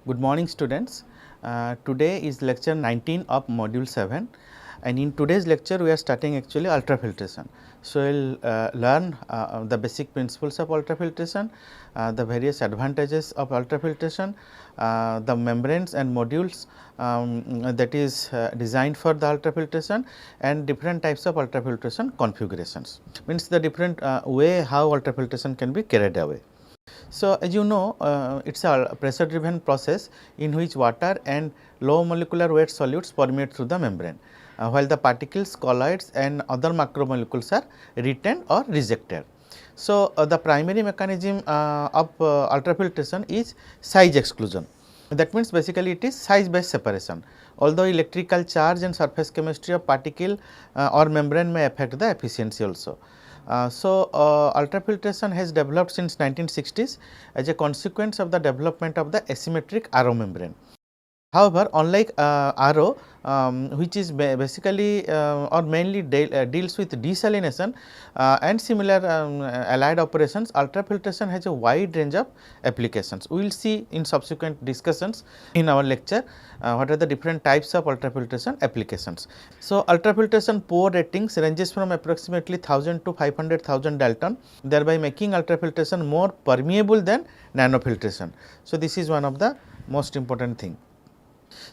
Good morning students. Today is lecture 19 of module 7 and in today's lecture we are starting actually ultrafiltration. So, we will learn the basic principles of ultrafiltration, the various advantages of ultrafiltration, the membranes and modules that is designed for the ultrafiltration and different types of ultrafiltration configurations, means the different way how ultrafiltration can be carried away. So, as you know it is a pressure driven process in which water and low molecular weight solutes permeate through the membrane, while the particles, colloids and other macromolecules are retained or rejected. So, the primary mechanism of ultrafiltration is size exclusion. That means basically it is size based separation, although electrical charge and surface chemistry of particle or membrane may affect the efficiency also. Ultrafiltration has developed since 1960s as a consequence of the development of the asymmetric RO membrane. However, unlike RO which is basically or mainly deals with desalination and similar allied operations, ultrafiltration has a wide range of applications. We will see in subsequent discussions in our lecture what are the different types of ultrafiltration applications. So, ultrafiltration pore ratings ranges from approximately 1000 to 500,000 Dalton, thereby making ultrafiltration more permeable than nanofiltration. So, this is one of the most important thing.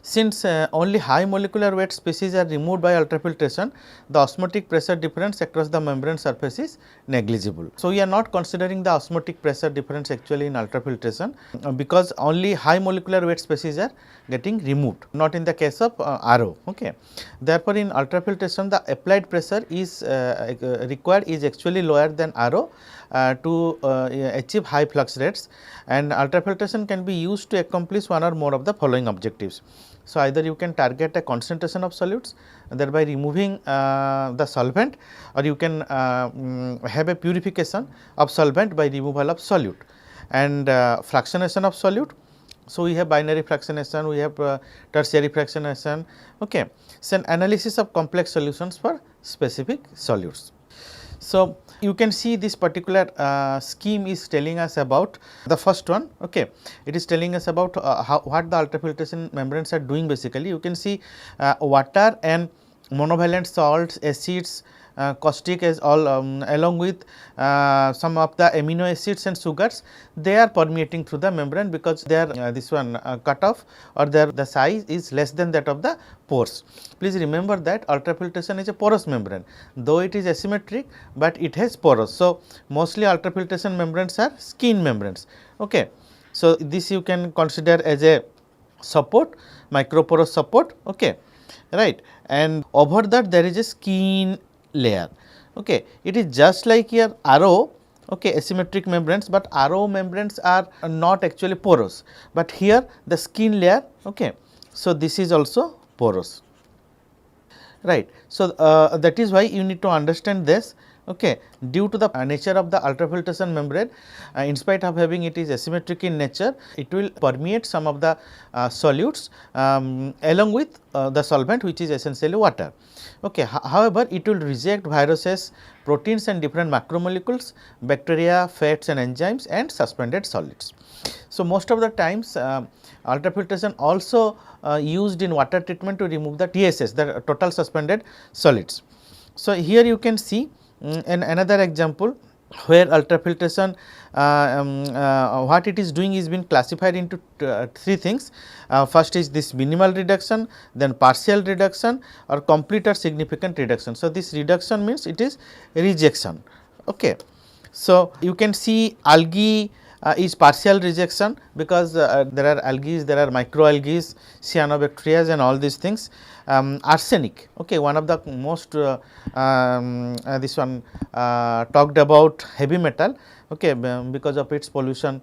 Since only high molecular weight species are removed by ultrafiltration, the osmotic pressure difference across the membrane surface is negligible. So, we are not considering the osmotic pressure difference actually in ultrafiltration because only high molecular weight species are getting removed, not in the case of RO. Okay. Therefore, in ultrafiltration the applied pressure is required is actually lower than RO to achieve high flux rates, and ultrafiltration can be used to accomplish one or more of the following objectives. So, either you can target a concentration of solutes thereby removing the solvent, or you can have a purification of solvent by removal of solute, and fractionation of solute. So, we have binary fractionation, we have tertiary fractionation. Okay. So, analysis of complex solutions for specific solutes. So, you can see this particular scheme is telling us about the first one. Okay. It is telling us about what the ultrafiltration membranes are doing basically. You can see water and monovalent salts, acids, caustic as all along with some of the amino acids and sugars, they are permeating through the membrane because they are this one cut off, or the size is less than that of the pores. Please remember that ultrafiltration is a porous membrane, though it is asymmetric, but it has pores. So, mostly ultrafiltration membranes are skin membranes. Okay. So, this you can consider as a support, microporous support. Okay. Right, and over that there is a skin layer. Okay. It is just like your RO, okay, asymmetric membranes, but RO membranes are not actually porous, but here the skin layer. Okay. So, this is also porous, right. So, that is why you need to understand this. Okay. Due to the nature of the ultrafiltration membrane, in spite of having it is asymmetric in nature, it will permeate some of the solutes along with the solvent, which is essentially water. Okay. However, it will reject viruses, proteins and different macromolecules, bacteria, fats and enzymes and suspended solids. So, most of the times ultrafiltration also used in water treatment to remove the TSS, the total suspended solids. So, here you can see in another example where ultrafiltration what it is doing is been classified into three things. First is this minimal reduction, then partial reduction or complete or significant reduction. So, this reduction means it is rejection. Okay. So, you can see algae is partial rejection because there are algae, there are microalgae, cyanobacteria and all these things. Arsenic, okay, one of the most this one talked about heavy metal, okay, because of its pollution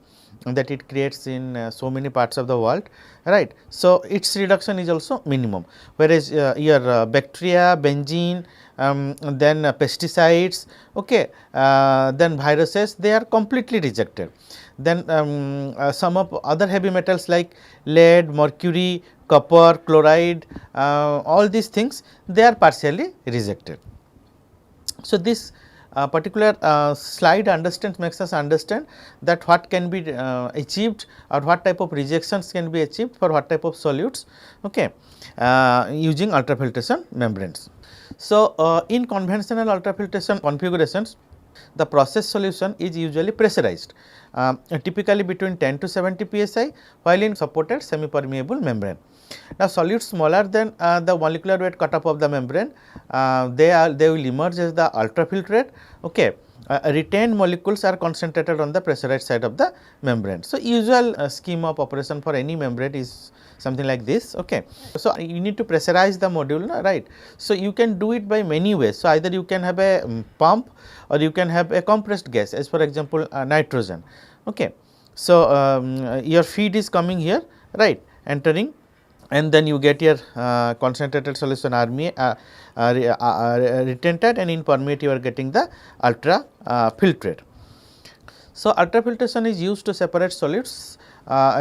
that it creates in so many parts of the world, right. So, its reduction is also minimum, whereas your bacteria, benzene, then pesticides, okay, then viruses, they are completely rejected. Then some of other heavy metals like lead, mercury, copper, chloride, all these things they are partially rejected. So, this particular slide makes us understand that what can be achieved or what type of rejections can be achieved for what type of solutes, okay, using ultrafiltration membranes. So, in conventional ultrafiltration configurations, the process solution is usually pressurized, typically between 10 to 70 psi, while in supported semi permeable membrane. Now, solutes smaller than the molecular weight cutoff of the membrane, they will emerge as the ultrafiltrate. Okay. Retained molecules are concentrated on the pressurized side of the membrane. So, usual scheme of operation for any membrane is something like this. Okay. So, you need to pressurize the module, right. So, you can do it by many ways. So, either you can have a pump or you can have a compressed gas, as for example, nitrogen. Okay. So, your feed is coming here, right, entering, and then you get your concentrated solution retentate, and in permeate you are getting the ultra filtrate. So, ultrafiltration is used to separate solids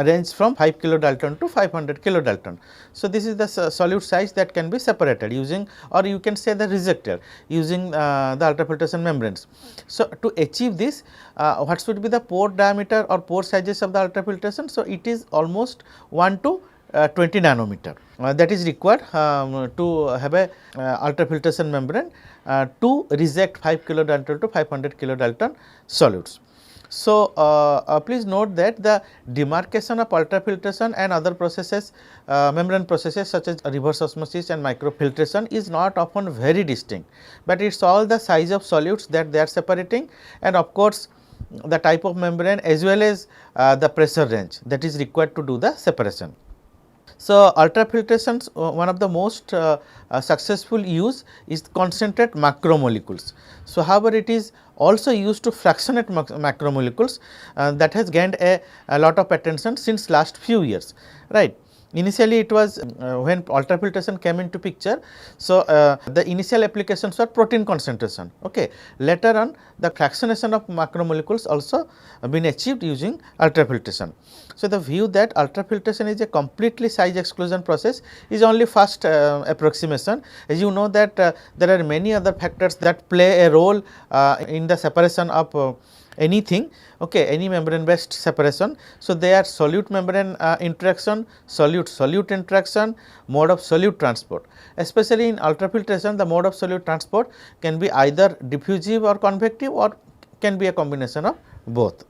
range from 5 kilodalton to 500 kilodalton. So, this is the solute size that can be separated using, or you can say the rejected using the ultrafiltration membranes. So, to achieve this, what should be the pore diameter or pore sizes of the ultrafiltration? So, it is almost 1 to 20 nanometer that is required to have a ultrafiltration membrane to reject 5 kilodalton to 500 kilodalton solutes. So, please note that the demarcation of ultrafiltration and other processes, membrane processes such as reverse osmosis and microfiltration is not often very distinct, but it is all the size of solutes that they are separating, and of course, the type of membrane as well as the pressure range that is required to do the separation. So, ultrafiltration, one of the most successful use is concentrate macromolecules. So, however, it is also used to fractionate macromolecules that has gained a lot of attention since last few years, right. Initially, it was when ultrafiltration came into picture. So, the initial applications were protein concentration. Okay. Later on, the fractionation of macromolecules also been achieved using ultrafiltration. So, the view that ultrafiltration is a completely size exclusion process is only first approximation. As you know that there are many other factors that play a role in the separation of anything, okay, any membrane based separation. So, they are solute membrane interaction, solute interaction, mode of solute transport. Especially in ultrafiltration, the mode of solute transport can be either diffusive or convective, or can be a combination of both.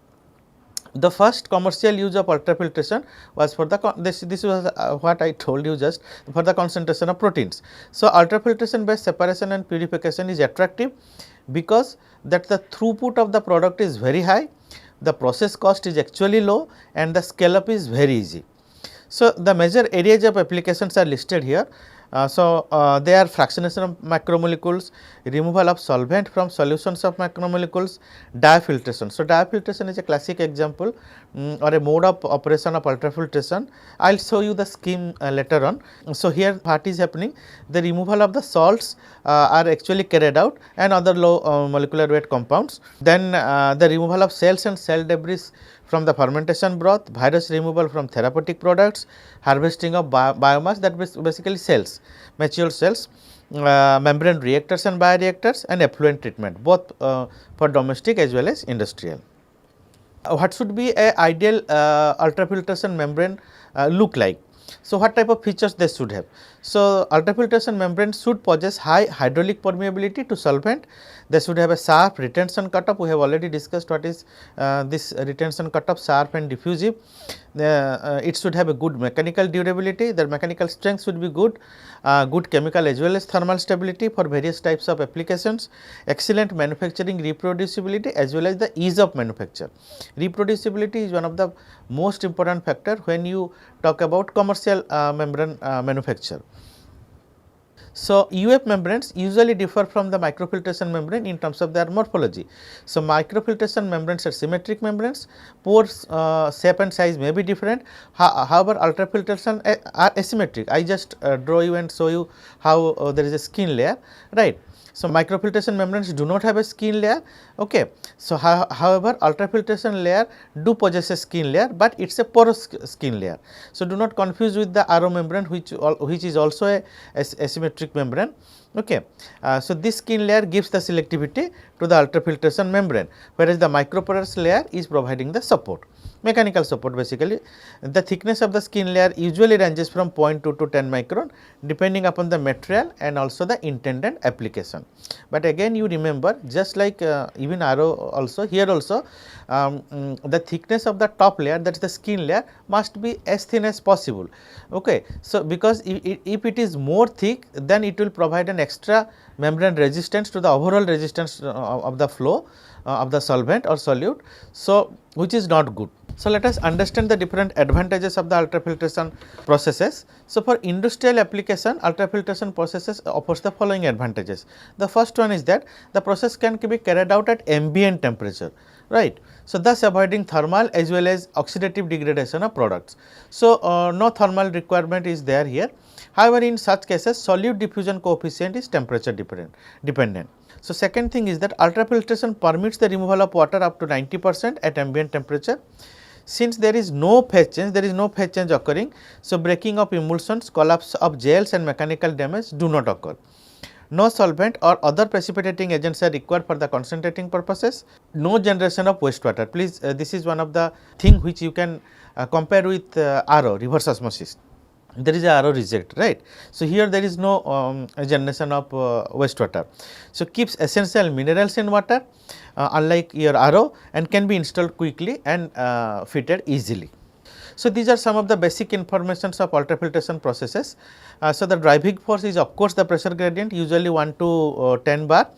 The first commercial use of ultrafiltration was for the this was what I told you just, for the concentration of proteins. So, ultrafiltration based separation and purification is attractive because that the throughput of the product is very high, the process cost is actually low, and the scale up is very easy. So, the major areas of applications are listed here. They are fractionation of macromolecules, removal of solvent from solutions of macromolecules, diafiltration. So, diafiltration is a classic example or a mode of operation of ultrafiltration. I will show you the scheme later on. So, here what is happening, the removal of the salts are actually carried out and other low molecular weight compounds. Then the removal of cells and cell debris from the fermentation broth, virus removal from therapeutic products, harvesting of biomass, that basically cells, mature cells, membrane reactors and bioreactors, and effluent treatment, both for domestic as well as industrial. What should be a ideal ultrafiltration membrane look like? So, what type of features they should have? So, ultrafiltration membrane should possess high hydraulic permeability to solvent. They should have a sharp retention cutoff. We have already discussed what is this retention cutoff, sharp and diffusive. It should have a good mechanical durability. The mechanical strength should be good, good chemical as well as thermal stability for various types of applications, excellent manufacturing reproducibility as well as the ease of manufacture. Reproducibility is one of the most important factor when you talk about commercial membrane manufacture. So, UF membranes usually differ from the microfiltration membrane in terms of their morphology. So, microfiltration membranes are symmetric membranes, pore shape and size may be different, however, ultrafiltration are asymmetric. I just draw you and show you how there is a skin layer, right. So, microfiltration membranes do not have a skin layer. Okay. So, however, ultrafiltration layer do possess a skin layer, but it is a porous skin layer. So, do not confuse with the RO membrane which is also a asymmetric membrane. Okay. So, this skin layer gives the selectivity to the ultrafiltration membrane, whereas the microporous layer is providing the support, mechanical support basically. The thickness of the skin layer usually ranges from 0.2 to 10 micron depending upon the material and also the intended application. But again you remember, just like even RO also, here also the thickness of the top layer, that is the skin layer, must be as thin as possible. Okay. So, because if it is more thick, then it will provide an extra membrane resistance to the overall resistance of the flow of the solvent or solute. So, which is not good. So, let us understand the different advantages of the ultrafiltration processes. So, for industrial application, ultrafiltration processes offers the following advantages. The first one is that the process can be carried out at ambient temperature, right. So, thus avoiding thermal as well as oxidative degradation of products. So, no thermal requirement is there here. However, in such cases solute diffusion coefficient is temperature dependent. So, second thing is that ultrafiltration permits the removal of water up to 90% at ambient temperature. Since there is no phase change occurring, so breaking of emulsions, collapse of gels and mechanical damage do not occur. No solvent or other precipitating agents are required for the concentrating purposes. No generation of wastewater. Please, this is one of the thing which you can compare with RO, reverse osmosis. There is a RO reject, right. So, here there is no generation of wastewater. So, keeps essential minerals in water unlike your RO, and can be installed quickly and fitted easily. So, these are some of the basic informations of ultrafiltration processes. So, the driving force is of course the pressure gradient, usually 1 to 10 bar.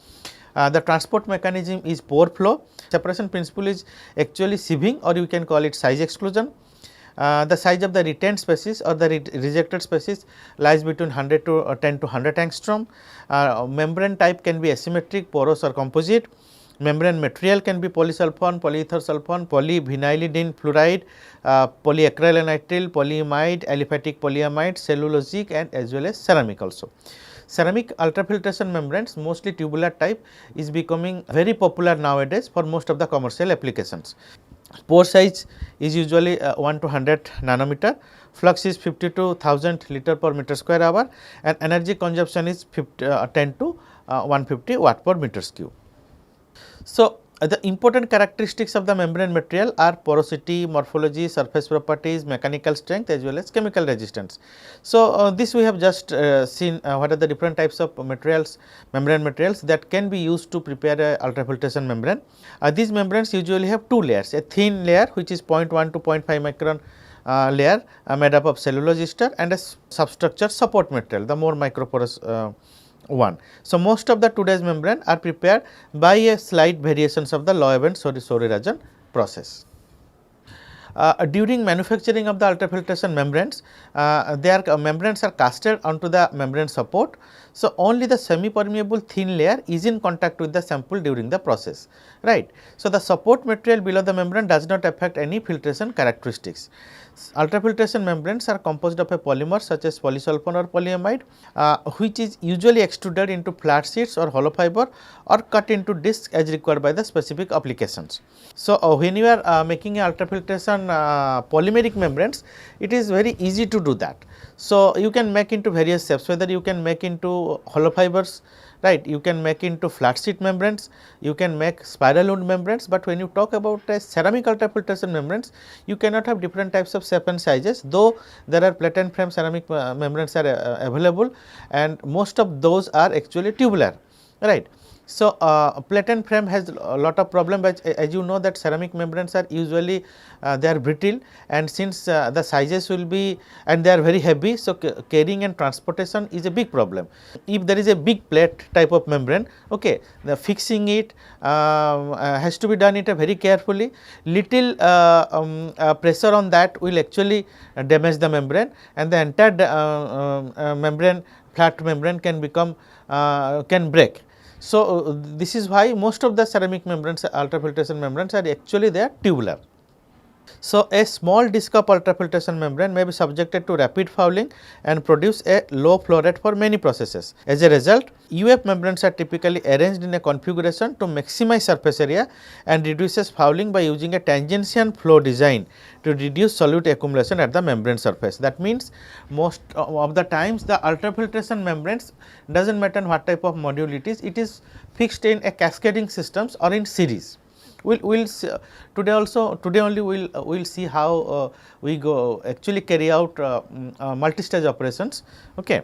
The transport mechanism is pore flow. Separation principle is actually sieving, or you can call it size exclusion. The size of the retained species or the rejected species lies between 100 to 10 to 100 angstrom. Membrane type can be asymmetric, porous or composite. Membrane material can be polysulfone, polyether sulfone, polyvinylidene fluoride, polyacrylonitrile, polyimide, aliphatic polyamide, cellulosic, and as well as ceramic also. Ceramic ultrafiltration membranes, mostly tubular type, is becoming very popular nowadays for most of the commercial applications. Pore size is usually 1 to 100 nanometer, flux is 50 to 1000 liter per meter square hour, and energy consumption is 10 to 150 watt per meters cube. So, the important characteristics of the membrane material are porosity, morphology, surface properties, mechanical strength as well as chemical resistance. So, this we have just seen what are the different types of materials, membrane materials that can be used to prepare a ultrafiltration membrane. These membranes usually have two layers, a thin layer which is 0.1 to 0.5 micron layer made up of cellulose ester, and a substructure support material, the more microporous one. So, most of the today's membrane are prepared by a slight variations of the Loewen Sory-Rajan process. During manufacturing of the ultrafiltration membranes, their membranes are casted onto the membrane support. So, only the semi permeable thin layer is in contact with the sample during the process, right. So, the support material below the membrane does not affect any filtration characteristics. Ultrafiltration membranes are composed of a polymer such as polysulfone or polyamide, which is usually extruded into flat sheets or hollow fiber or cut into discs as required by the specific applications. So, when you are making a ultrafiltration polymeric membranes, it is very easy to do that. So, you can make into various shapes, whether you can make into hollow fibers, right, you can make into flat sheet membranes, you can make spiral wound membranes, but when you talk about a ceramic ultrafiltration membranes, you cannot have different types of shape and sizes, though there are plate and frame ceramic membranes are available, and most of those are actually tubular, right. So, plate and frame has a lot of problem, but as you know that ceramic membranes are usually they are brittle, and since the sizes will be and they are very heavy. So, carrying and transportation is a big problem. If there is a big plate type of membrane, okay, the fixing it has to be done it very carefully. Little pressure on that will actually damage the membrane, and the entire membrane, flat membrane can become can break. So, this is why most of the ceramic membranes, ultrafiltration membranes are actually they are tubular. So, a small disc of ultrafiltration membrane may be subjected to rapid fouling and produce a low flow rate for many processes. As a result, UF membranes are typically arranged in a configuration to maximize surface area and reduces fouling by using a tangential flow design to reduce solute accumulation at the membrane surface. That means, most of the times the ultrafiltration membranes does not matter what type of module it is fixed in a cascading systems or in series. We'll see, today only we'll see how we go actually carry out multi-stage operations. Okay.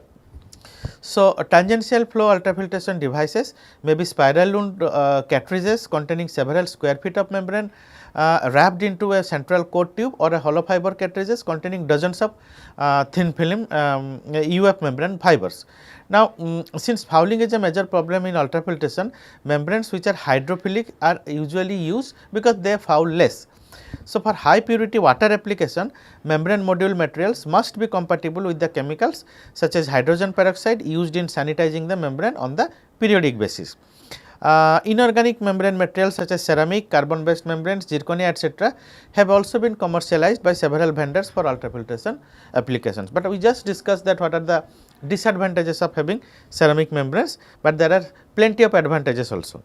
So, tangential flow ultrafiltration devices may be spiral wound cartridges containing several square feet of membrane wrapped into a central core tube, or a hollow fiber cartridges containing dozens of thin film UF membrane fibers. Now, since fouling is a major problem in ultrafiltration, membranes which are hydrophilic are usually used because they foul less. So, for high purity water application, membrane module materials must be compatible with the chemicals such as hydrogen peroxide used in sanitizing the membrane on the periodic basis. Inorganic membrane materials such as ceramic, carbon based membranes, zirconia etc. have also been commercialized by several vendors for ultrafiltration applications. But we just discussed that what are the disadvantages of having ceramic membranes, but there are plenty of advantages also.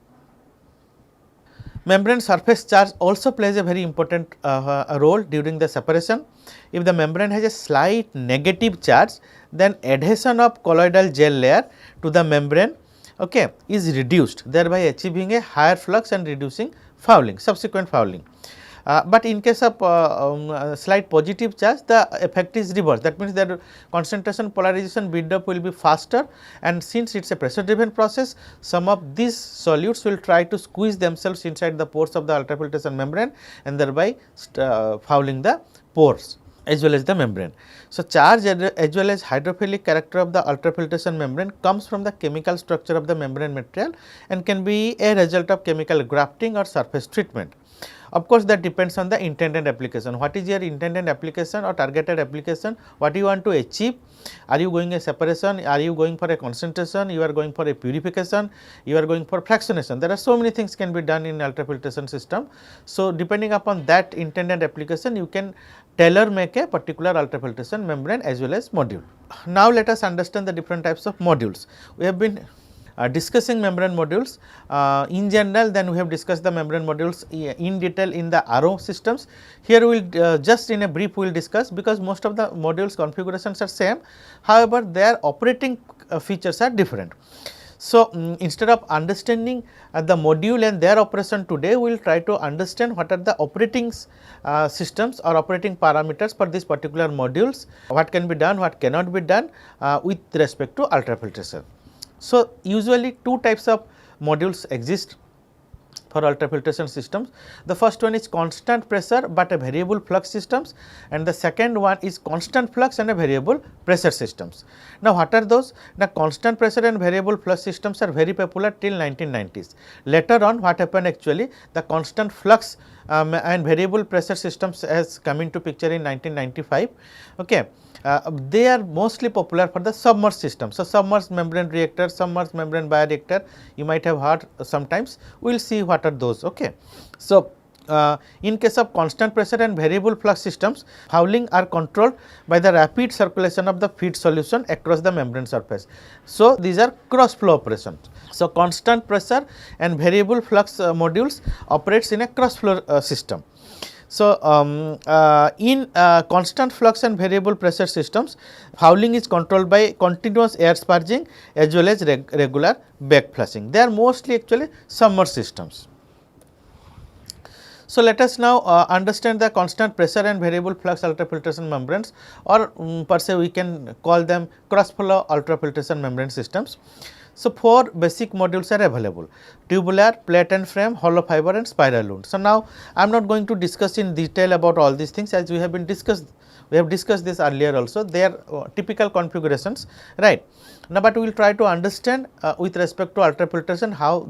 Membrane surface charge also plays a very important role during the separation. If the membrane has a slight negative charge, then adhesion of colloidal gel layer to the membrane, okay, is reduced, thereby achieving a higher flux and reducing fouling, subsequent fouling. But in case of slight positive charge, the effect is reversed. That means that concentration polarization build up will be faster, and since it is a pressure driven process, some of these solutes will try to squeeze themselves inside the pores of the ultrafiltration membrane and thereby fouling the pores as well as the membrane. So, charge as well as hydrophilic character of the ultrafiltration membrane comes from the chemical structure of the membrane material and can be a result of chemical grafting or surface treatment. Of course, that depends on the intended application. What is your intended application or targeted application? What you want to achieve? Are you going a separation? Are you going for a concentration? You are going for a purification? You are going for fractionation? There are so many things can be done in ultrafiltration system. So, depending upon that intended application, you can tailor make a particular ultrafiltration membrane as well as module. Now, let us understand the different types of modules. We have been discussing membrane modules in general, then we have discussed the membrane modules in detail in the RO systems. Here we will just in a brief we will discuss, because most of the modules configurations are same, however, their operating features are different. So, instead of understanding the module and their operation today, we will try to understand what are the operating systems or operating parameters for these particular modules, what can be done, what cannot be done with respect to ultrafiltration. So, usually two types of modules exist for ultrafiltration systems. The first one is constant pressure but a variable flux systems, and the second one is constant flux and a variable pressure systems. Now, what are those? The constant pressure and variable flux systems are very popular till 1990s. Later on, what happened actually, the constant flux and variable pressure systems has come into picture in 1995. Okay. They are mostly popular for the submerged system. So, submerged membrane reactor, submerged membrane bioreactor, you might have heard sometimes. We will see what are those. Okay. So, in case of constant pressure and variable flux systems, fouling are controlled by the rapid circulation of the feed solution across the membrane surface. So, these are cross flow operations. So, constant pressure and variable flux modules operates in a cross flow system. So, in constant flux and variable pressure systems, fouling is controlled by continuous air spurging as well as regular back flushing. They are mostly actually submerged systems. So, let us now understand the constant pressure and variable flux ultrafiltration membranes, or per se we can call them cross flow ultrafiltration membrane systems. So, 4 basic modules are available: tubular, plate and frame, hollow fiber and spiral wound. So, now I am not going to discuss in detail about all these things, as we have discussed this earlier also. They are typical configurations, right. Now, but we will try to understand with respect to ultrafiltration how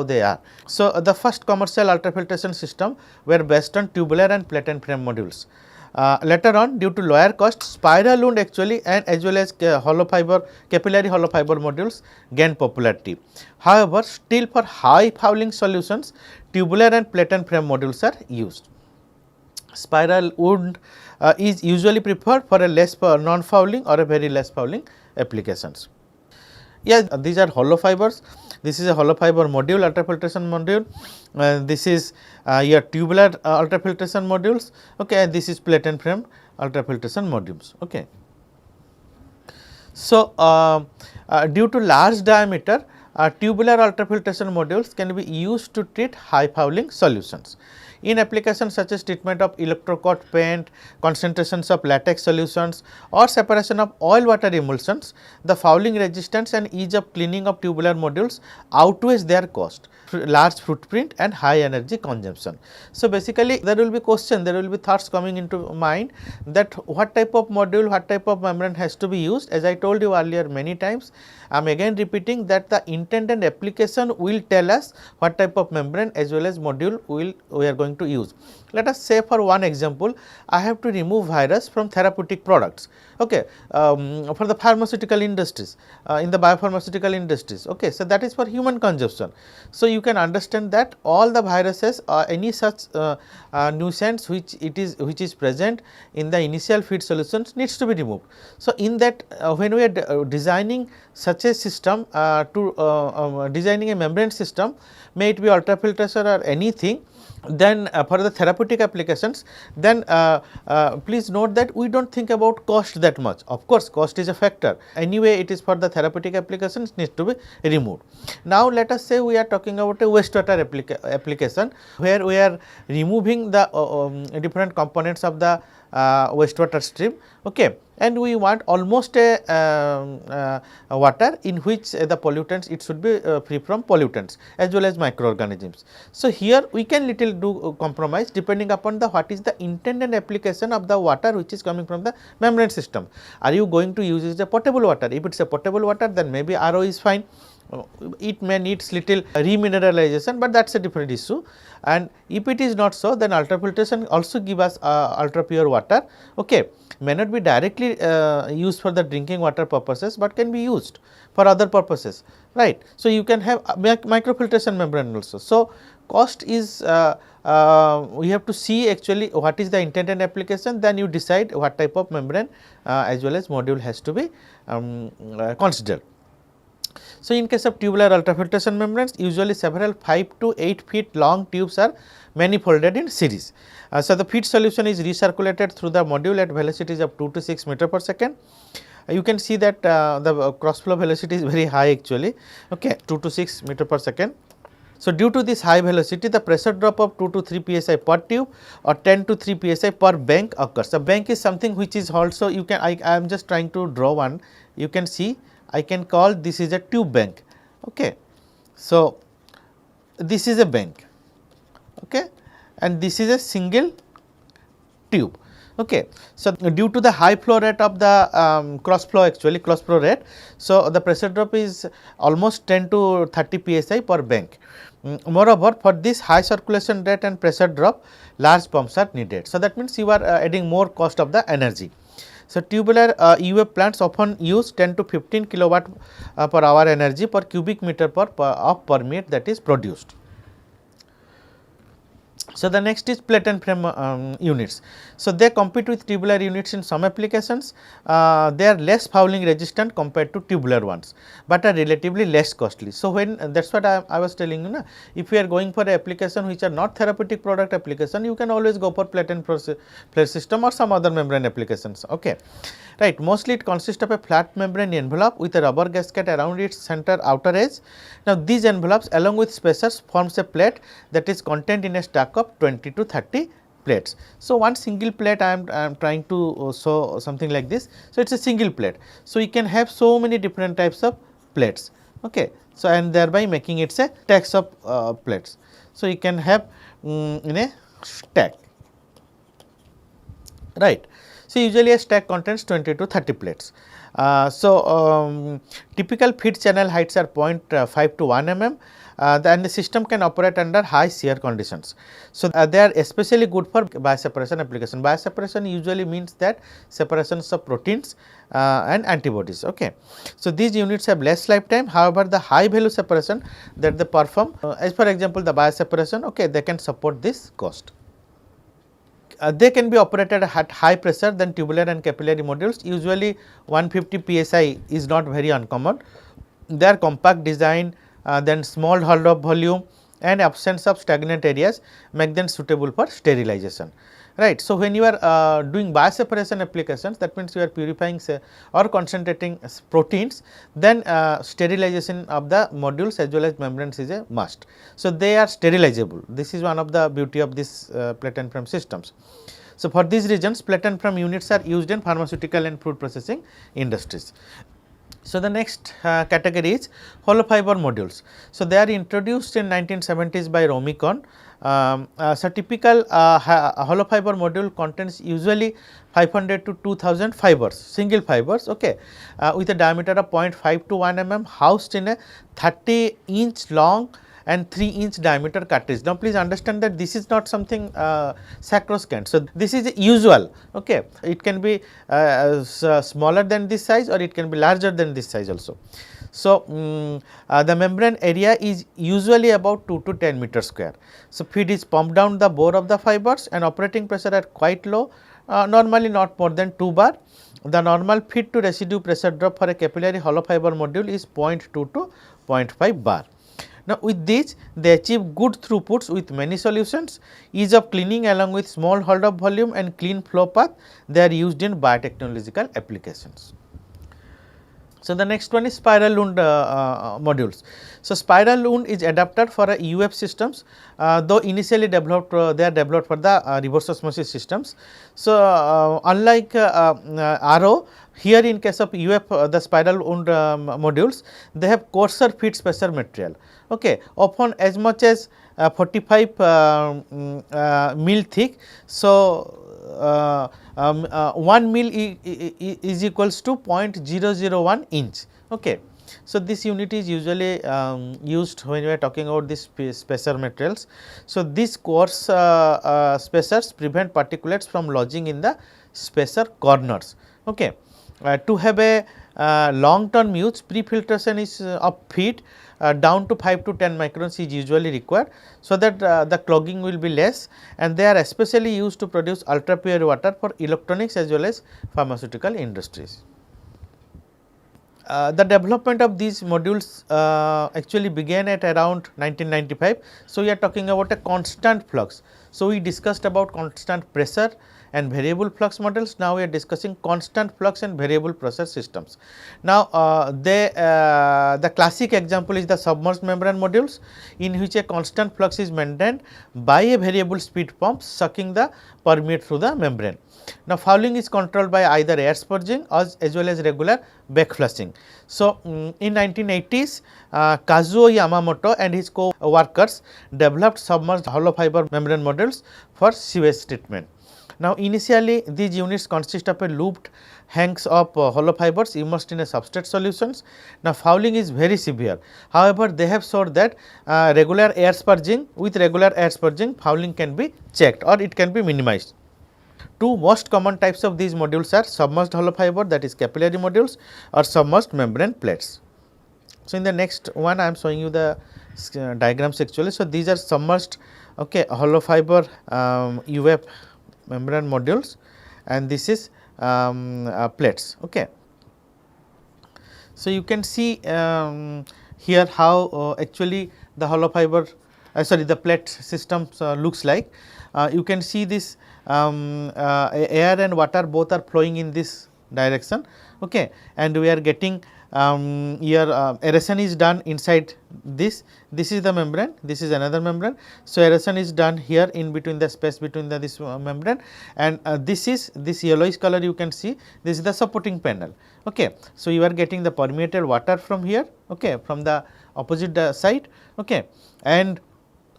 they are. So, the first commercial ultrafiltration system were based on tubular and plate and frame modules. Later on, due to lower cost, spiral wound actually and as well as capillary hollow fiber modules gained popularity. However, still for high fouling solutions, tubular and plate and frame modules are used. spiral wound is usually preferred for a less non-fouling or a very less fouling applications. Yeah, these are hollow fibers. This is a hollow fiber module, ultrafiltration module. This is your tubular ultrafiltration modules. Okay, and this is plate and frame ultrafiltration modules. Okay. So, due to large diameter, tubular ultrafiltration modules can be used to treat high fouling solutions. In applications such as treatment of electrocoat paint, concentrations of latex solutions or separation of oil water emulsions, the fouling resistance and ease of cleaning of tubular modules outweighs their cost, large footprint and high energy consumption. So, basically there will be question, there will be thoughts coming into mind that what type of module, what type of membrane has to be used. As I told you earlier many times, I am again repeating that the intended application will tell us what type of membrane as well as module we are going to use. Let us say for one example, I have to remove virus from therapeutic products, okay, for the pharmaceutical industries, in the biopharmaceutical industries. Okay. So, that is for human consumption. So, you can understand that all the viruses or any such nuisance which is present in the initial feed solutions needs to be removed. So, in that when we are designing such a system designing a membrane system, may it be ultrafiltration or anything, then for the therapeutic applications, then please note that we do not think about cost that much. Of course, cost is a factor, anyway it is for the therapeutic applications needs to be removed. Now, let us say we are talking about a wastewater application where we are removing the different components of the wastewater stream, okay, and we want almost a water in which the pollutants, it should be free from pollutants as well as microorganisms. So, here we can little do compromise depending upon the what is the intended application of the water which is coming from the membrane system. Are you going to use a potable water? If it is a potable water, then maybe RO is fine. It may needs little remineralization, but that is a different issue, and if it is not so, then ultrafiltration also give us ultra pure water, okay, may not be directly used for the drinking water purposes, but can be used for other purposes, right. So, you can have microfiltration membrane also. So, cost is we have to see actually what is the intended application, then you decide what type of membrane as well as module has to be considered. So, in case of tubular ultrafiltration membranes, usually several 5 to 8 feet long tubes are manifolded in series. So, the feed solution is recirculated through the module at velocities of 2 to 6 meter per second. You can see that the cross flow velocity is very high actually, okay, 2 to 6 meter per second. So, due to this high velocity, the pressure drop of 2 to 3 psi per tube or 10 to 3 psi per bank occurs. A bank is something which is also, you can, I am just trying to draw one, you can see I can call this is a tube bank, okay. So, this is a bank, okay, and this is a single tube, okay. So, due to the high flow rate of the cross flow rate, so the pressure drop is almost 10 to 30 psi per bank. Moreover, for this high circulation rate and pressure drop, large pumps are needed. So, that means you are adding more cost of the energy. So, tubular UF plants often use 10 to 15 kilowatt per hour energy per cubic meter of permeate that is produced. So, the next is plate and frame units. So, they compete with tubular units in some applications. They are less fouling resistant compared to tubular ones, but are relatively less costly. So, when that is what I was telling you, na, if you are going for a application which are not therapeutic product application, you can always go for plate and plate system or some other membrane applications. Okay. Right, mostly it consists of a flat membrane envelope with a rubber gasket around its center outer edge. Now, these envelopes along with spacers forms a plate that is contained in a stack of 20 to 30 plates. So, one single plate I am trying to show something like this. So, it is a single plate. So, you can have so many different types of plates, okay. So, and thereby making it a stacks of plates. So, you can have in a stack, right. So, usually a stack contains 20 to 30 plates. Typical feed channel heights are 0.5 to 1 mm, and the system can operate under high shear conditions. So, they are especially good for bioseparation application. Bioseparation usually means that separations of proteins and antibodies. Okay. So, these units have less lifetime, however, the high value separation that they perform as for example, the bioseparation, okay, they can support this cost. they can be operated at high pressure than tubular and capillary modules. Usually 150 psi is not very uncommon. They are compact design, then small hull of volume and absence of stagnant areas make them suitable for sterilization, right. So, when you are doing bioseparation applications, that means you are purifying or concentrating proteins, then sterilization of the modules as well as membranes is a must. So, they are sterilizable. This is one of the beauty of this plate and frame systems. So, for these reasons plate and frame units are used in pharmaceutical and food processing industries. So, the next category is hollow fiber modules. So, they are introduced in 1970s by Romicon. So, typical hollow fiber module contains usually 500 to 2000 fibers, single fibers, okay, with a diameter of 0.5 to 1 mm, housed in a 30-inch long and 3-inch diameter cartridge. Now, please understand that this is not something sacrosanct. So, this is usual, okay. It can be smaller than this size or it can be larger than this size also. So, the membrane area is usually about 2 to 10 meter square. So, feed is pumped down the bore of the fibers and operating pressure are quite low, normally not more than 2 bar. The normal feed to residue pressure drop for a capillary hollow fiber module is 0.2 to 0.5 bar. Now, with this they achieve good throughputs with many solutions, ease of cleaning along with small hold of volume and clean flow path. They are used in biotechnological applications. So, the next one is spiral wound modules. So, spiral wound is adapted for UF systems, though initially developed they are developed for the reverse osmosis systems. So, unlike RO, here in case of UF the spiral wound modules, they have coarser feed spacer material, okay, often as much as 45 mil thick. So, 1 mil is equals to 0.001 inch. Okay. So, this unit is usually used when we are talking about this spacer materials. So, these coarse spacers prevent particulates from lodging in the spacer corners. Okay. To have a long term use, pre-filtration is of feed down to 5 to 10 microns is usually required, so that the clogging will be less, and they are especially used to produce ultra pure water for electronics as well as pharmaceutical industries. The development of these modules actually began at around 1995. So, we are talking about a constant flux. So, we discussed about constant pressure and variable flux models. Now, we are discussing constant flux and variable pressure systems. Now, the classic example is the submerged membrane modules, in which a constant flux is maintained by a variable speed pump sucking the permeate through the membrane. Now, fouling is controlled by either air spurging as well as regular back flushing. So, in 1980s, Kazuo Yamamoto and his co-workers developed submerged hollow fiber membrane modules for sewage treatment. Now, initially these units consist of a looped hanks of hollow fibers immersed in a substrate solutions. Now, fouling is very severe. However, they have showed that regular air spurging, with regular air spurging, fouling can be checked or it can be minimized. Two most common types of these modules are submerged hollow fiber, that is capillary modules, or submerged membrane plates. So, in the next one I am showing you the diagrams actually. So, these are submerged hollow fiber UF membrane modules, and this is plates. Okay. So, you can see here how actually the hollow fiber the plate system looks like. You can see this air and water both are flowing in this direction, okay, and we are getting here aeration is done inside this. This is the membrane, this is another membrane. So, aeration is done here in between the space between this membrane, and this is this yellowish color you can see, this is the supporting panel. Okay. So, you are getting the permeated water from here, okay, from the opposite side, okay, and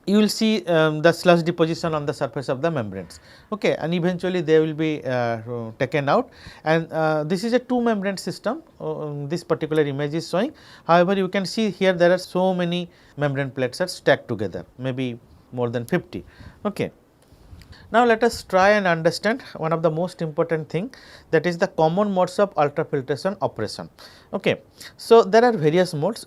you will see the sludge deposition on the surface of the membranes, okay, and eventually they will be taken out, and this is a two membrane system this particular image is showing. However, you can see here there are so many membrane plates are stacked together, maybe more than 50. Okay. Now, let us try and understand one of the most important thing, that is the common modes of ultrafiltration operation. Okay. So, there are various modes.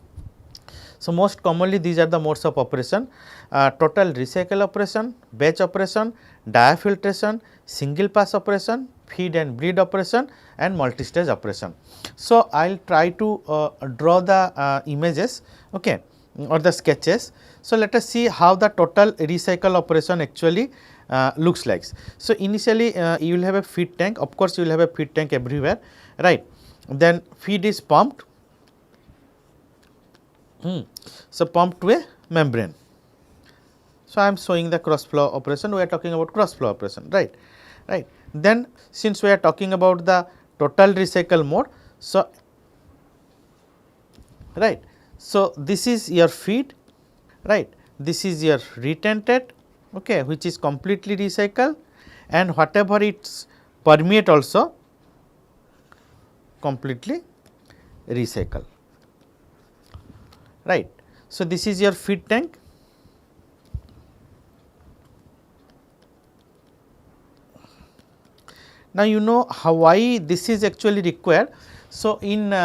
So, most commonly these are the modes of operation: total recycle operation, batch operation, diafiltration, single pass operation, feed and bleed operation, and multi-stage operation. So, I will try to draw the images, okay, or the sketches. So, let us see how the total recycle operation actually looks like. So, initially you will have a feed tank, of course, you will have a feed tank everywhere, right. Then feed is pumped, so pumped to a membrane. So, I am showing the cross flow operation, we are talking about cross flow operation, right. Then since we are talking about the total recycle mode, so right. So, this is your feed, right, this is your retentate, okay, which is completely recycled, and whatever its permeate also completely recycle, right. So, this is your feed tank. Now, you know how why this is actually required. So, in this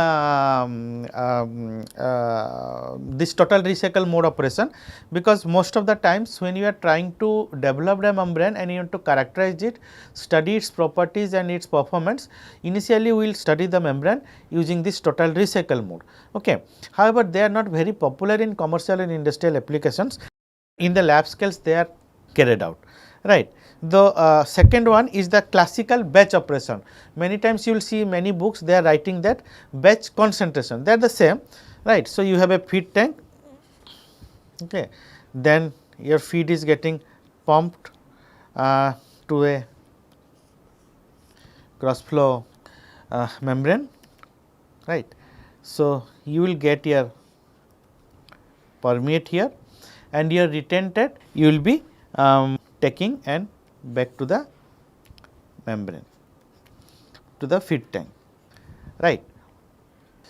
total recycle mode operation, because most of the times when you are trying to develop a membrane and you want to characterize it, study its properties and its performance, initially we will study the membrane using this total recycle mode. Okay. However, they are not very popular in commercial and industrial applications. In the lab scales they are carried out, right. The second one is the classical batch operation. Many times you will see many books they are writing that batch concentration, they are the same, right. So, you have a feed tank, okay. Then your feed is getting pumped to a cross flow membrane, right. So, you will get your permeate here, and your retentate you will be taking and back to the membrane, to the feed tank, right.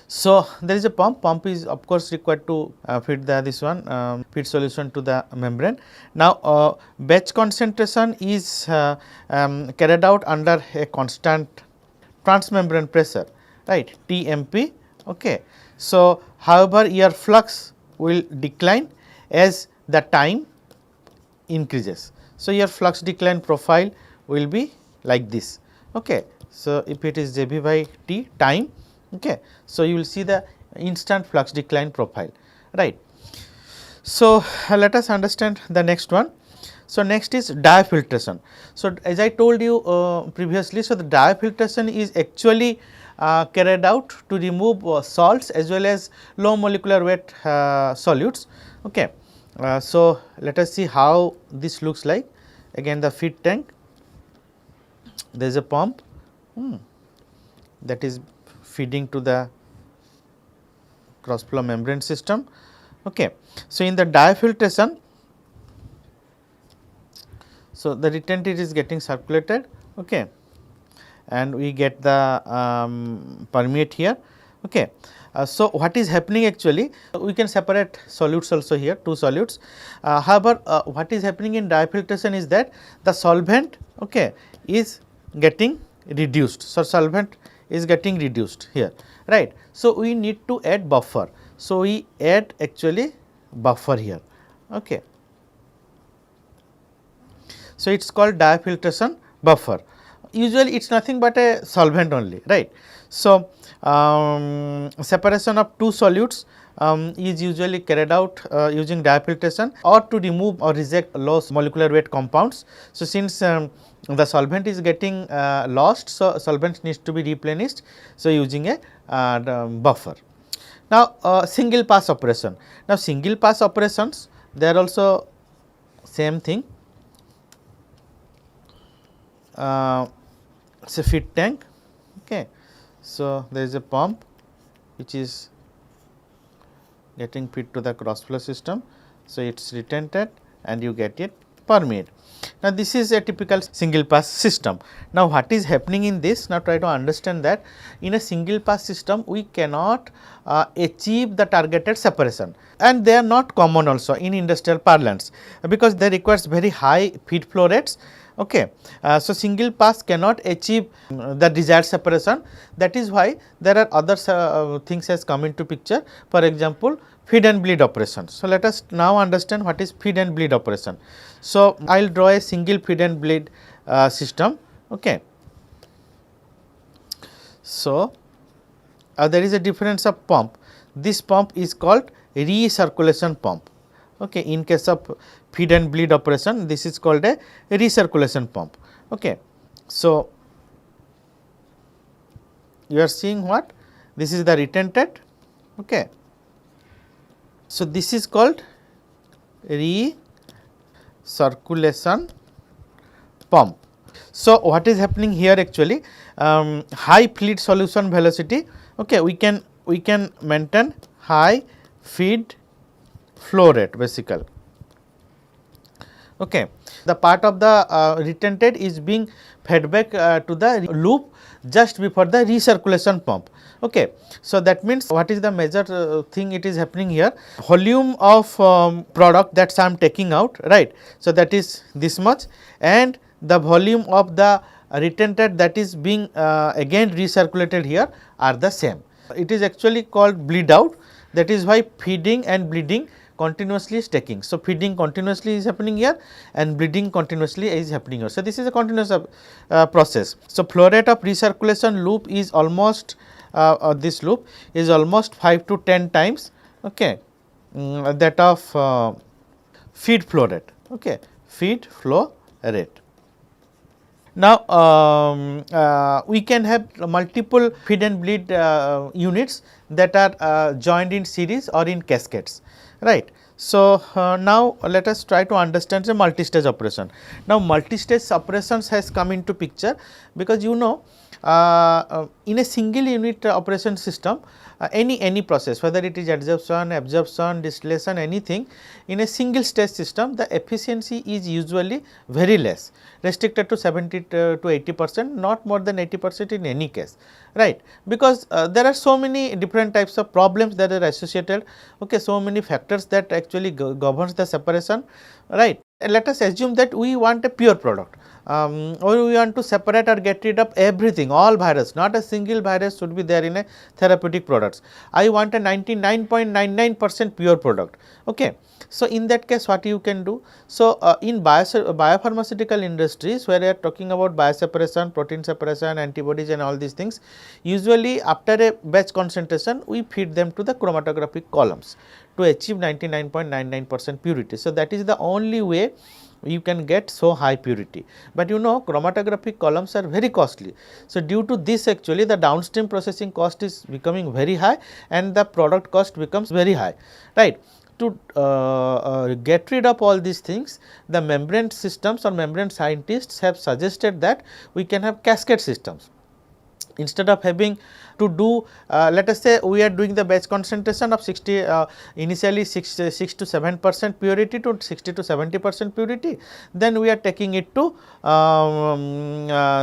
So, there is a pump is of course required to feed the this one feed solution to the membrane. Now, batch concentration is carried out under a constant transmembrane pressure, right, TMP, okay. So, however, your flux will decline as the time increases. So, your flux decline profile will be like this, okay. So, if it is Jv by T time, okay. So, you will see the instant flux decline profile, right. So, let us understand the next one. So, next is diafiltration. So, as I told you previously, so the diafiltration is actually carried out to remove salts as well as low molecular weight solutes, okay. So, let us see how this looks like. Again the feed tank, there is a pump that is feeding to the cross flow membrane system, okay. So, in the diafiltration, so the retentate is getting circulated, okay, and we get the permeate here, okay. So, what is happening actually, we can separate solutes also here, two solutes. However, what is happening in diafiltration is that the solvent, okay, is getting reduced. So, solvent is getting reduced here, right. So, we need to add buffer. So, we add actually buffer here, okay. So, it is called diafiltration buffer. Usually it is nothing but a solvent only, right. So, separation of two solutes is usually carried out using diafiltration or to remove or reject low molecular weight compounds. So, since the solvent is getting lost, so solvent needs to be replenished, so using a buffer. Now, single pass operation. Now, single pass operations they are also same thing. It is a feed tank, okay. So, there is a pump which is getting fed to the cross flow system. So, it is retentate and you get it permeate. Now, this is a typical single pass system. Now, what is happening in this? Now, try to understand that in a single pass system we cannot achieve the targeted separation, and they are not common also in industrial parlance, because they requires very high feed flow rates, okay. So, single pass cannot achieve the desired separation. That is why there are other things has come into picture. For example, feed and bleed operation. So, let us now understand what is feed and bleed operation. So, I will draw a single feed and bleed system. Okay. So, there is a difference of pump. This pump is called recirculation pump. Okay. In case of feed and bleed operation, this is called a recirculation pump. Okay. So, you are seeing what? This is the retentate. Okay. So, this is called recirculation pump. So, what is happening here actually? High fluid solution velocity. Okay, we can maintain high feed flow rate basically. Okay, the part of the retentate is being fed back to the loop just before the recirculation pump. Okay. So, that means what is the major thing it is happening here? Volume of product that I am taking out, right. So, that is this much, and the volume of the retentate that is being again recirculated here are the same. It is actually called bleed out, that is why feeding and bleeding continuously is taking. So, feeding continuously is happening here and bleeding continuously is happening here. So, this is a continuous process. So, flow rate of recirculation loop is almost this loop is almost 5 to 10 times okay, that of feed flow rate. Okay, feed flow rate. Now, we can have multiple feed and bleed units that are joined in series or in cascades, right. So, now let us try to understand the multi-stage operation. Now, multi-stage operations has come into picture because you know in a single unit operation system, any process, whether it is adsorption, absorption, distillation, anything, in a single stage system the efficiency is usually very less, restricted to 70 to 80%, not more than 80% in any case, right. Because there are so many different types of problems that are associated, okay, so many factors that actually governs the separation, right. Let us assume that we want a pure product. Or we want to separate or get rid of everything, all virus, not a single virus should be there in a therapeutic products. I want a 99.99% pure product. Okay. So, in that case what you can do? So, in biopharmaceutical industries where we are talking about bioseparation, protein separation, antibodies and all these things, usually after a batch concentration we feed them to the chromatographic columns to achieve 99.99% purity. So, that is the only way you can get so high purity, but you know chromatographic columns are very costly. So, due to this actually the downstream processing cost is becoming very high and the product cost becomes very high, right. To get rid of all these things, the membrane systems or membrane scientists have suggested that we can have cascade systems. Instead of having to do let us say we are doing the batch concentration of 60 initially 6 to 7% purity to 60 to 70% purity, then we are taking it to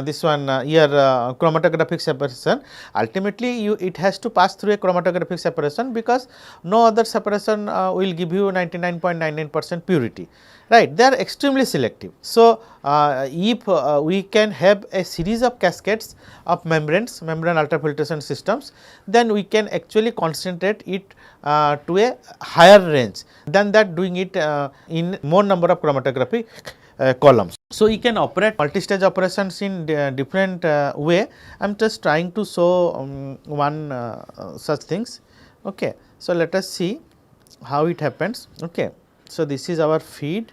this one here chromatographic separation. Ultimately it has to pass through a chromatographic separation because no other separation will give you 99.99% purity, right. They are extremely selective. So, if we can have a series of cascades of membrane ultrafiltration systems, then we can actually concentrate it to a higher range than that doing it in more number of chromatography columns. So, you can operate multi-stage operations in different way. I am just trying to show one such things. Okay. So, let us see how it happens. Okay. So, this is our feed.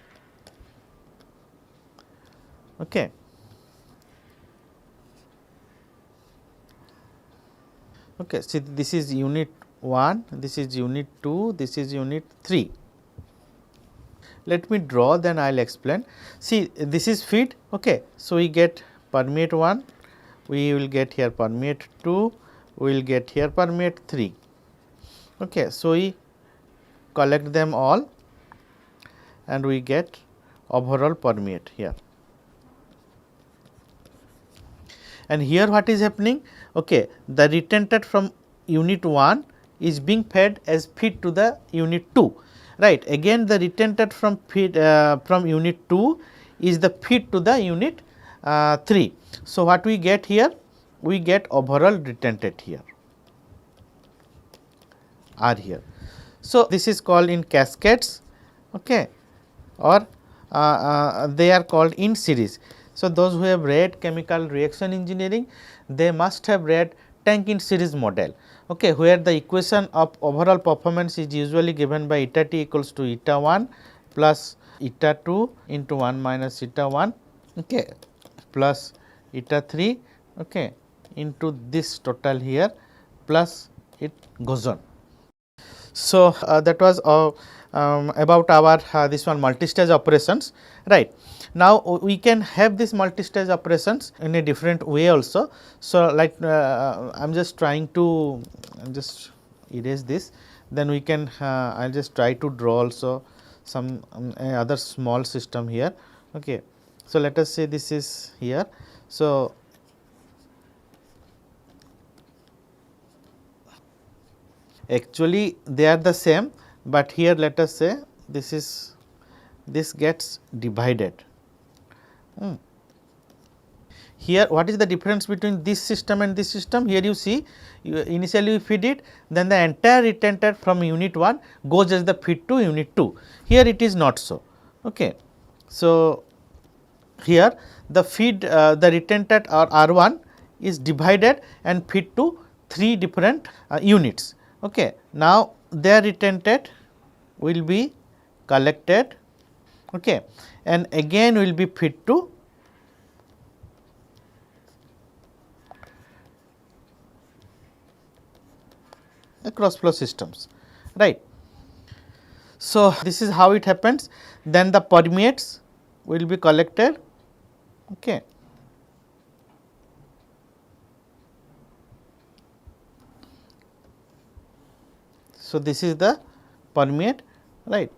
Okay. Okay. See, this is unit 1, this is unit 2, this is unit 3. Let me draw, then I will explain. See, this is feed. Okay. So, we get permeate 1, we will get here permeate 2, we will get here permeate 3. Okay. So, we collect them all and we get overall permeate here. And here what is happening? Okay, the retentate from unit 1 is being fed as feed to the unit 2, right. Again the retentate from feed from unit 2 is the feed to the unit 3. So, what we get here? We get overall retentate here, R here. So, this is called in cascades, okay, or they are called in series. So, those who have read chemical reaction engineering, they must have read tank in series model, okay, where the equation of overall performance is usually given by eta t equals to eta 1 plus eta 2 into 1 minus eta 1, okay, plus eta 3, okay, into this total here plus it goes on. So, that was about our this one multi-stage operations, right. Now, we can have this multi-stage operations in a different way also. So, like I am just trying to just erase this, then we can I will just try to draw also some other small system here. Okay. So, let us say this is here. So, actually they are the same, but here let us say this gets divided. Here what is the difference between this system and this system? Here you see, you initially you feed it, then the entire retentate from unit 1 goes as the feed to unit 2. Here it is not so. Okay. So, here the feed the retentate or R1 is divided and feed to 3 different units. Okay. Now, their retentate will be collected, okay, and again will be fed to cross flow systems, right. So, this is how it happens. Then the permeates will be collected, okay. So, this is the permeate, right,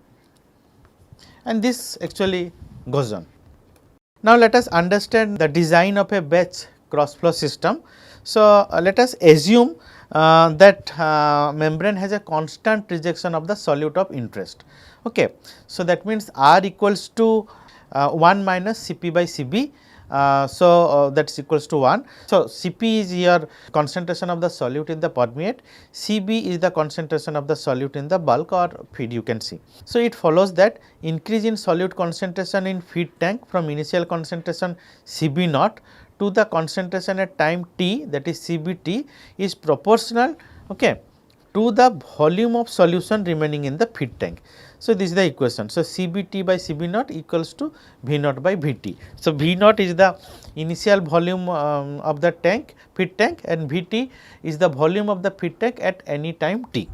and this actually goes on. Now, let us understand the design of a batch cross flow system. So, let us assume that membrane has a constant rejection of the solute of interest. Okay. So, that means R equals to 1 minus Cp by Cb. That is equals to 1. So, Cp is your concentration of the solute in the permeate, Cb is the concentration of the solute in the bulk or feed, you can see. So, it follows that increase in solute concentration in feed tank from initial concentration Cb naught to the concentration at time t, that is Cbt, is proportional, okay, to the volume of solution remaining in the feed tank. So, this is the equation. So, Cbt by Cb naught equals to V naught by Vt. So, V naught is the initial volume of the tank, feed tank, and Vt is the volume of the feed tank at any time t.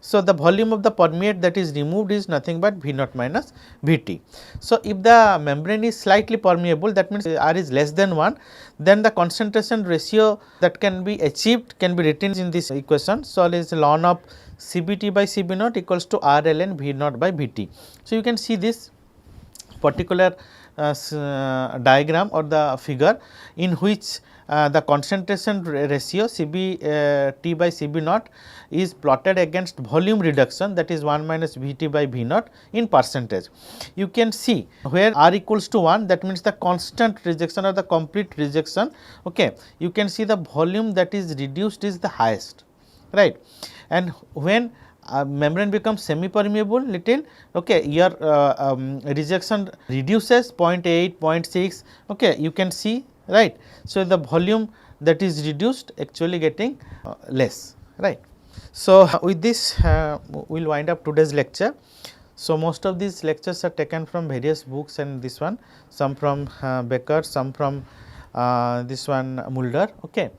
So, the volume of the permeate that is removed is nothing but V naught minus Vt. So, if the membrane is slightly permeable, that means R is less than 1, then the concentration ratio that can be achieved can be written in this equation. So, it is ln of Cbt by Cb naught equals to R ln V naught by Vt. So, you can see this particular diagram or the figure in which the concentration ratio Cb T by Cb naught is plotted against volume reduction, that is 1 minus Vt by V naught in percentage. You can see where R equals to 1, that means the constant rejection or the complete rejection, okay. You can see the volume that is reduced is the highest, right, and when membrane becomes semi permeable little, okay, your rejection reduces 0.8, 0.6, okay, you can see, right. So, the volume that is reduced actually getting less, right. So, with this we will wind up today's lecture. So, most of these lectures are taken from various books, and this one some from Becker, some from this one Mulder, okay.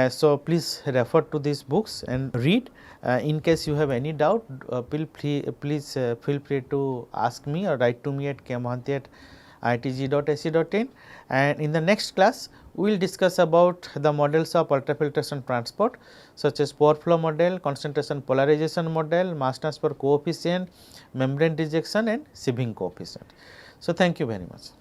So, please refer to these books and read. In case you have any doubt, please feel free to ask me or write to me at kmohanty@itg.ac.in, and in the next class we will discuss about the models of ultrafiltration transport such as pore flow model, concentration polarization model, mass transfer coefficient, membrane rejection and sieving coefficient. So, thank you very much.